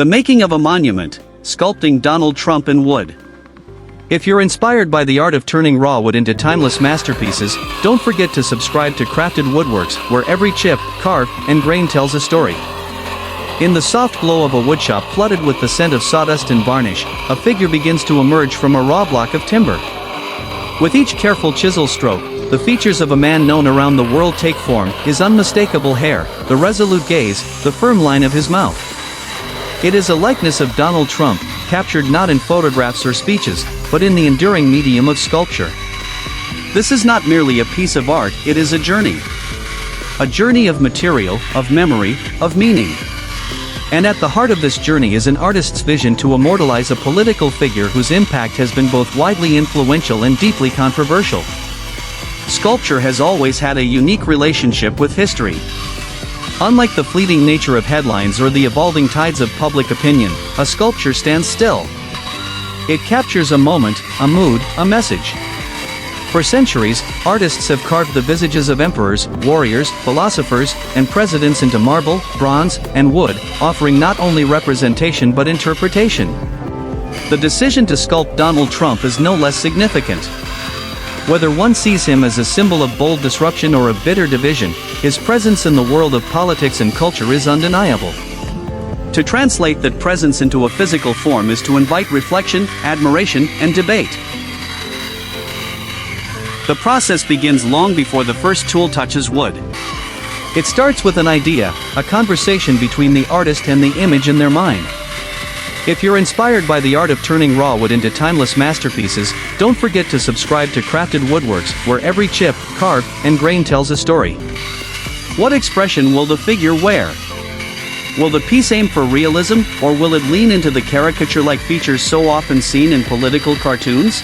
The making of a monument, sculpting Donald Trump in wood. If you're inspired by the art of turning raw wood into timeless masterpieces, don't forget to subscribe to Crafted Woodworks, where every chip, carve, and grain tells a story. In the soft glow of a woodshop flooded with the scent of sawdust and varnish, a figure begins to emerge from a raw block of timber. With each careful chisel stroke, the features of a man known around the world take form: his unmistakable hair, the resolute gaze, the firm line of his mouth. It is a likeness of Donald Trump, captured not in photographs or speeches, but in the enduring medium of sculpture. This is not merely a piece of art, it is a journey. A journey of material, of memory, of meaning. And at the heart of this journey is an artist's vision to immortalize a political figure whose impact has been both widely influential and deeply controversial. Sculpture has always had a unique relationship with history. Unlike the fleeting nature of headlines or the evolving tides of public opinion, a sculpture stands still. It captures a moment, a mood, a message. For centuries, artists have carved the visages of emperors, warriors, philosophers, and presidents into marble, bronze, and wood, offering not only representation but interpretation. The decision to sculpt Donald Trump is no less significant. Whether one sees him as a symbol of bold disruption or of bitter division, his presence in the world of politics and culture is undeniable. To translate that presence into a physical form is to invite reflection, admiration, and debate. The process begins long before the first tool touches wood. It starts with an idea, a conversation between the artist and the image in their mind. If you're inspired by the art of turning raw wood into timeless masterpieces, don't forget to subscribe to Crafted Woodworks, where every chip, carve, and grain tells a story. What expression will the figure wear? Will the piece aim for realism, or will it lean into the caricature-like features so often seen in political cartoons?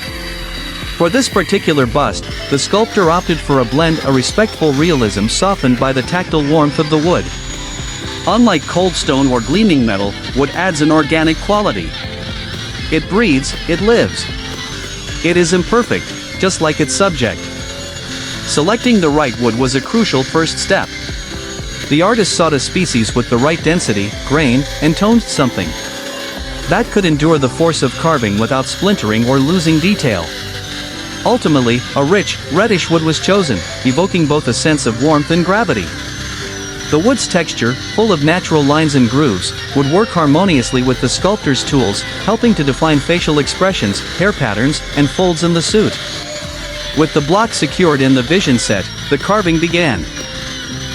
For this particular bust, the sculptor opted for a blend of respectful realism softened by the tactile warmth of the wood. Unlike cold stone or gleaming metal, wood adds an organic quality. It breathes, it lives. It is imperfect, just like its subject. Selecting the right wood was a crucial first step. The artist sought a species with the right density, grain, and toned something that could endure the force of carving without splintering or losing detail. Ultimately, a rich, reddish wood was chosen, evoking both a sense of warmth and gravity. The wood's texture, full of natural lines and grooves, would work harmoniously with the sculptor's tools, helping to define facial expressions, hair patterns, and folds in the suit. With the block secured in the vision set, the carving began.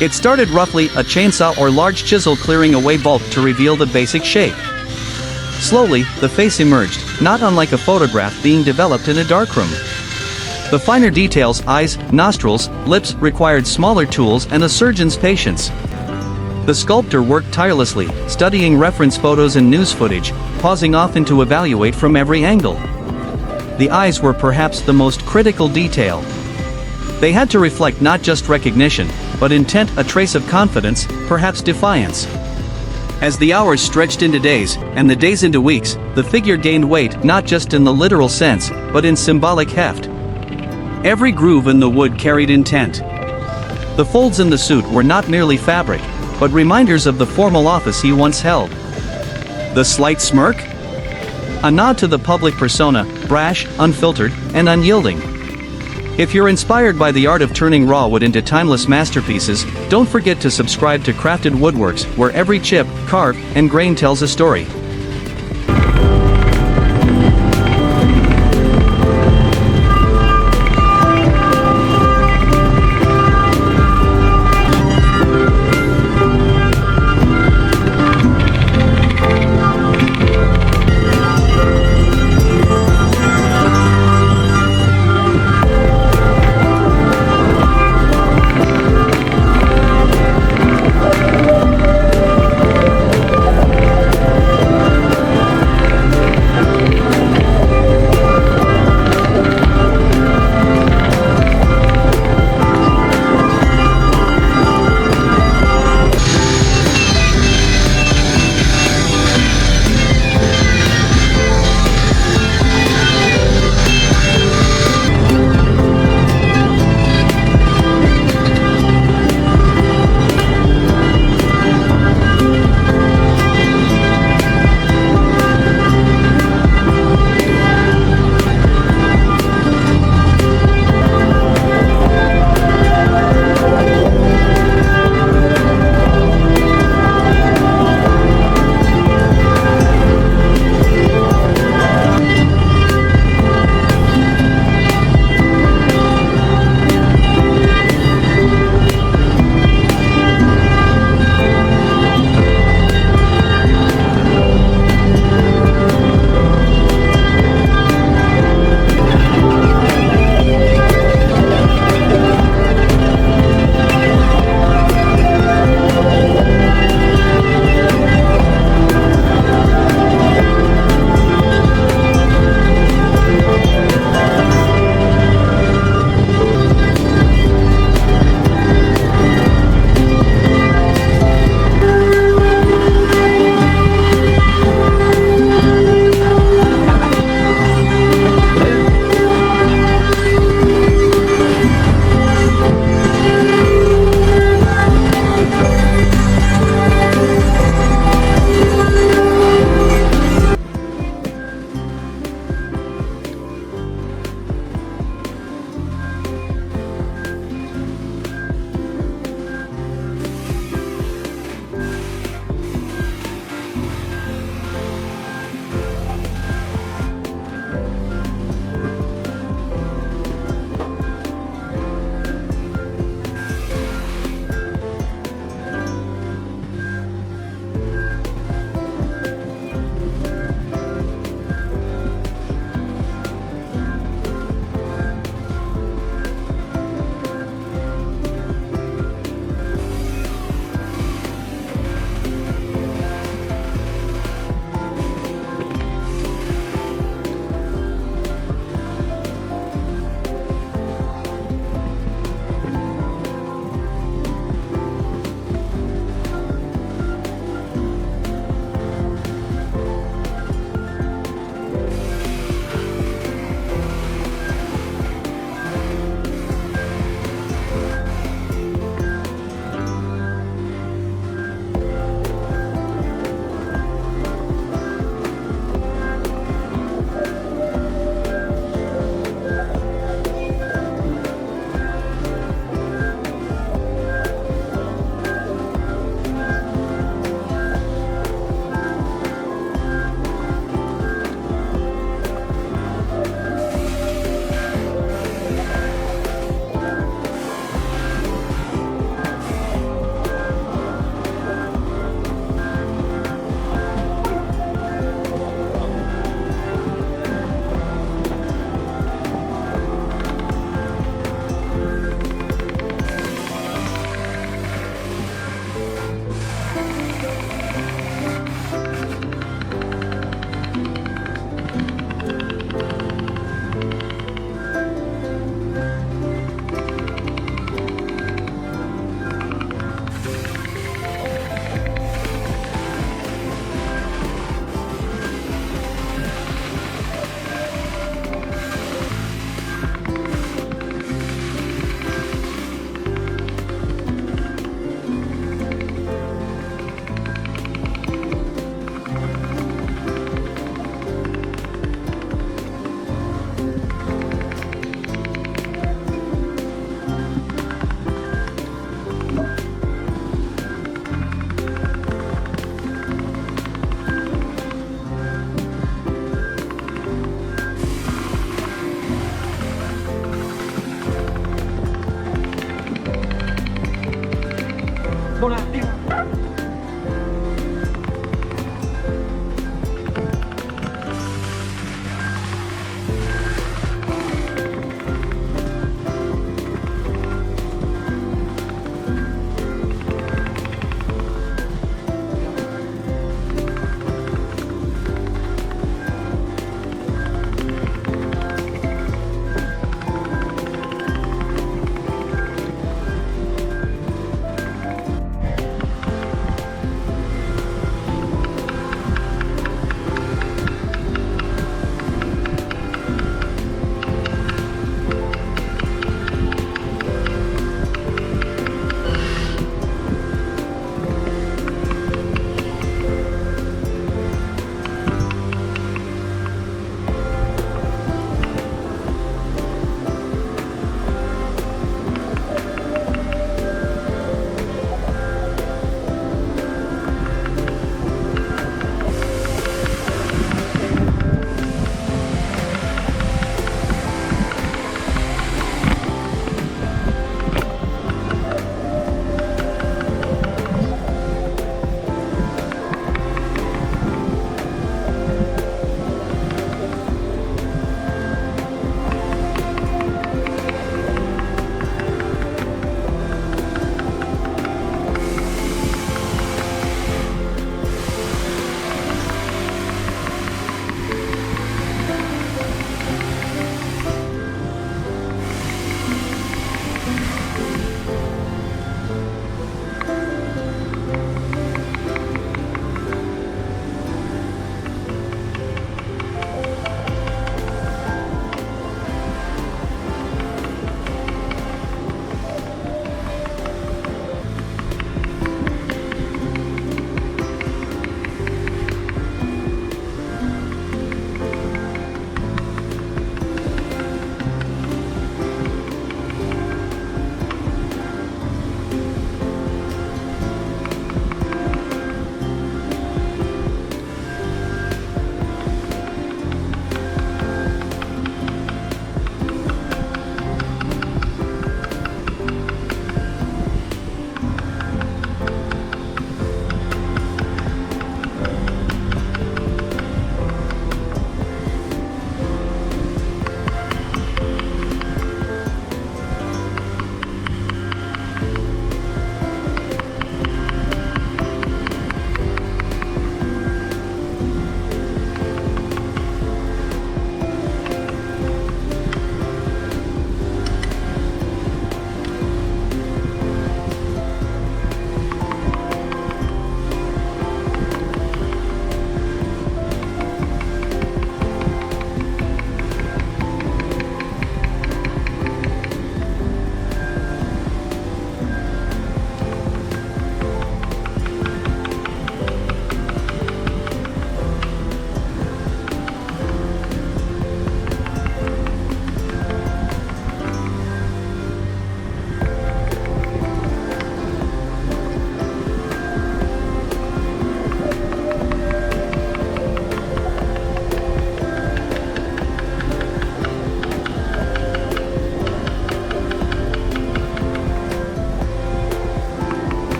It started roughly, a chainsaw or large chisel clearing away bulk to reveal the basic shape. Slowly, the face emerged, not unlike a photograph being developed in a darkroom. The finer details, eyes, nostrils, lips, required smaller tools and a surgeon's patience. The sculptor worked tirelessly, studying reference photos and news footage, pausing often to evaluate from every angle. The eyes were perhaps the most critical detail. They had to reflect not just recognition, but intent, a trace of confidence, perhaps defiance. As the hours stretched into days, and the days into weeks, the figure gained weight, not just in the literal sense, but in symbolic heft. Every groove in the wood carried intent. The folds in the suit were not merely fabric, but reminders of the formal office he once held. The slight smirk? A nod to the public persona, brash, unfiltered, and unyielding. If you're inspired by the art of turning raw wood into timeless masterpieces, don't forget to subscribe to Crafted Woodworks, where every chip, carve, and grain tells a story.